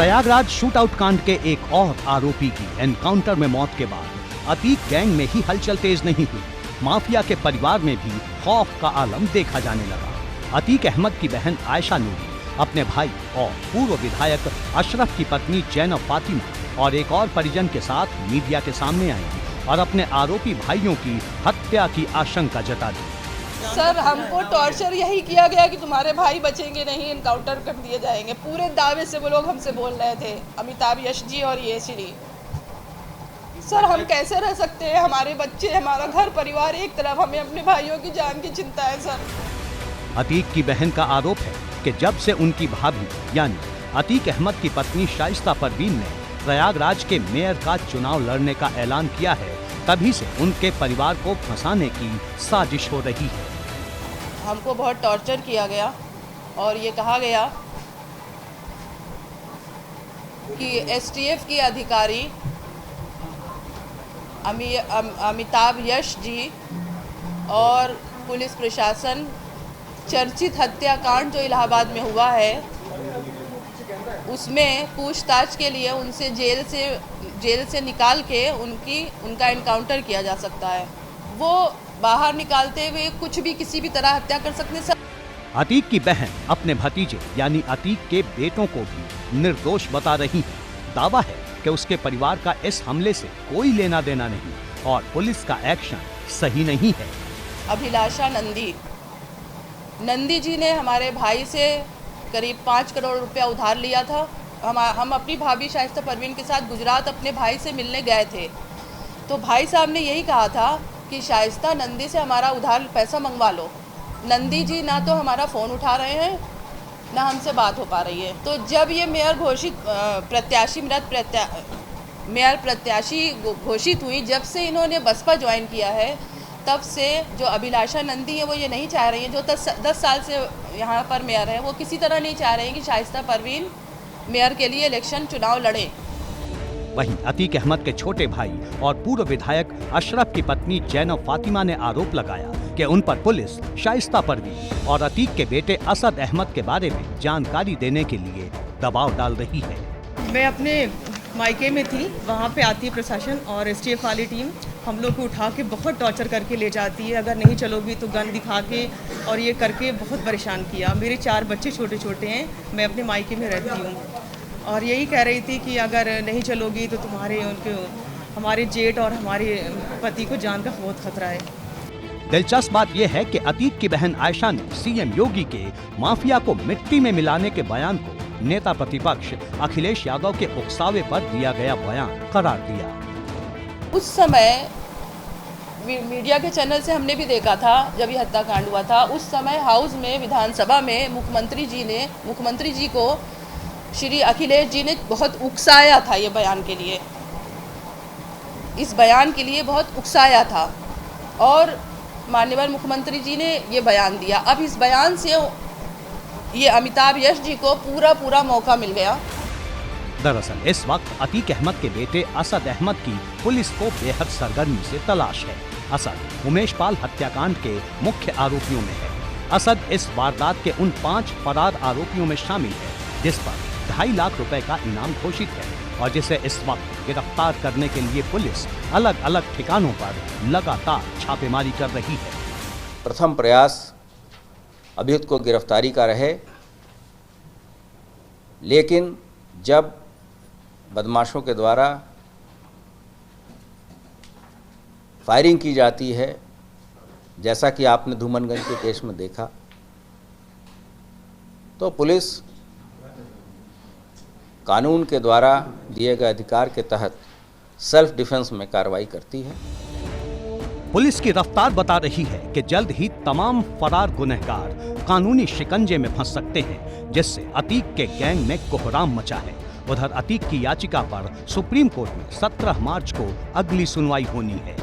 Prayagraj shootout कांड के एक और आरोपी की एनकाउंटर में मौत के बाद अतीक गैंग में ही हलचल तेज नहीं हुई, माफिया के परिवार में भी खौफ का आलम देखा जाने लगा। अतीक अहमद की बहन आयशा नूरी अपने भाई और पूर्व विधायक अशरफ की पत्नी जैनब फातिमा और एक और परिजन के साथ मीडिया के सामने आई और अपने आरोपी भाइयों की हत्या की आशंका जता दी। सर, हमको टॉर्चर यही किया गया कि तुम्हारे भाई बचेंगे नहीं, इनकाउंटर कर दिए जाएंगे। पूरे दावे से वो लोग हमसे बोल रहे थे, अमिताभ यश जी और ये श्री। सर, हम कैसे रह सकते हैं? हमारे बच्चे, हमारा घर परिवार एक तरफ, हमें अपने भाइयों की जान की चिंता है। सर, अतीक की बहन का आरोप है कि जब से उनकी भाभी यानी अतीक अहमद की पत्नी शाइस्ता परवीन ने प्रयागराज के मेयर का चुनाव लड़ने का ऐलान किया है, तभी से उनके परिवार को फंसाने की साजिश हो रही है। हमको बहुत टॉर्चर किया गया और ये कहा गया कि एसटीएफ की अधिकारी अमिताभ यश जी और पुलिस प्रशासन चर्चित हत्याकांड जो इलाहाबाद में हुआ है उसमें पूछताछ के लिए उनसे जेल से निकाल के उनका एनकाउंटर किया जा सकता है। वो बाहर निकालते हुए कुछ भी किसी भी तरह हत्या कर सकते हैं। अतीक की बहन अपने भतीजे यानी अतीक के बेटों को भी निर्दोष बता रही है। दावा है कि उसके परिवार का इस हमले से कोई लेना देना नहीं और पुलिस का एक्शन सही नहीं है। अभिलाषा नंदी जी ने हमारे भाई से करीब 5 करोड़ रुपया उधार लिया था। हम अपनी भाभी शाइस्ता परवीन के साथ गुजरात अपने भाई से मिलने गए थे, तो भाई साहब ने यही कहा था कि शाइस्ता नंदी से हमारा उधार पैसा मंगवा लो। नंदी जी ना तो हमारा फ़ोन उठा रहे हैं ना हमसे बात हो पा रही है। तो जब ये मेयर प्रत्याशी घोषित हुई, जब से इन्होंने बसपा ज्वाइन किया है, तब से जो अभिलाषा नंदी है वो ये नहीं चाह रही है, जो 10 साल से यहाँ पर मेयर है, वो किसी तरह नहीं चाह रहे हैं कि शाइस्ता परवीन मेयर के लिए इलेक्शन चुनाव लड़े। वहीं अतीक अहमद के छोटे भाई और पूर्व विधायक अशरफ की पत्नी जैनब फातिमा ने आरोप लगाया कि उन पर पुलिस शाइस्ता परवीन और अतीक के बेटे असद अहमद के बारे में जानकारी देने के लिए दबाव डाल रही है। मैं अपने मायके में थी, वहाँ पे आती है प्रशासन और एसटीएफ वाली टीम, हम लोग को उठा के बहुत टॉर्चर करके ले जाती है। अगर नहीं चलोगी तो गन दिखा के और ये करके बहुत परेशान किया। मेरे 4 बच्चे छोटे छोटे हैं, मैं अपने मायके में रहती हूँ और यही कह रही थी कि अगर नहीं चलोगी तो हमारे जेठ और हमारे पति को जान का बहुत खतरा है। दिलचस्प बात यह है कि अतीक की बहन आयशा ने सीएम योगी के माफिया को मिट्टी में मिलाने के बयान को नेता प्रतिपक्ष अखिलेश यादव के उकसावे पर दिया गया बयान करार दिया। उस समय मीडिया के चैनल से हमने भी देखा था, जब ये हत्याकांड हुआ था, उस समय हाउस में विधानसभा में मुख्यमंत्री जी को श्री अखिलेश जी ने बहुत उकसाया था। ये बयान के लिए, इस बयान के लिए बहुत उकसाया था और माननीय मुख्यमंत्री जी ने ये बयान दिया। अब इस बयान से ये अमिताभ यश जी को पूरा मौका मिल गया। दरअसल इस वक्त अतीक अहमद के बेटे असद अहमद की पुलिस को बेहद सरगर्मी से तलाश है। असद उमेश पाल हत्याकांड के मुख्य आरोपियों में है। असद इस वारदात के उन 5 फरार आरोपियों में शामिल है जिस पर 2.5 लाख रुपए का इनाम घोषित है और जिसे इस वक्त गिरफ्तार करने के लिए पुलिस अलग अलग ठिकानों पर लगातार छापेमारी कर रही है। प्रथम प्रयास अभियुक्त को गिरफ्तारी का रहे, लेकिन जब बदमाशों के द्वारा फायरिंग की जाती है, जैसा कि आपने धूमनगंज के केस में देखा, तो पुलिस कानून के द्वारा दिए गए अधिकार के तहत सेल्फ डिफेंस में कार्रवाई करती है। पुलिस की रफ्तार बता रही है कि जल्द ही तमाम फरार गुनहगार कानूनी शिकंजे में फंस सकते हैं, जिससे अतीक के गैंग में कोहराम मचा है। उधर अतीक की याचिका पर सुप्रीम कोर्ट में 17 मार्च को अगली सुनवाई होनी है।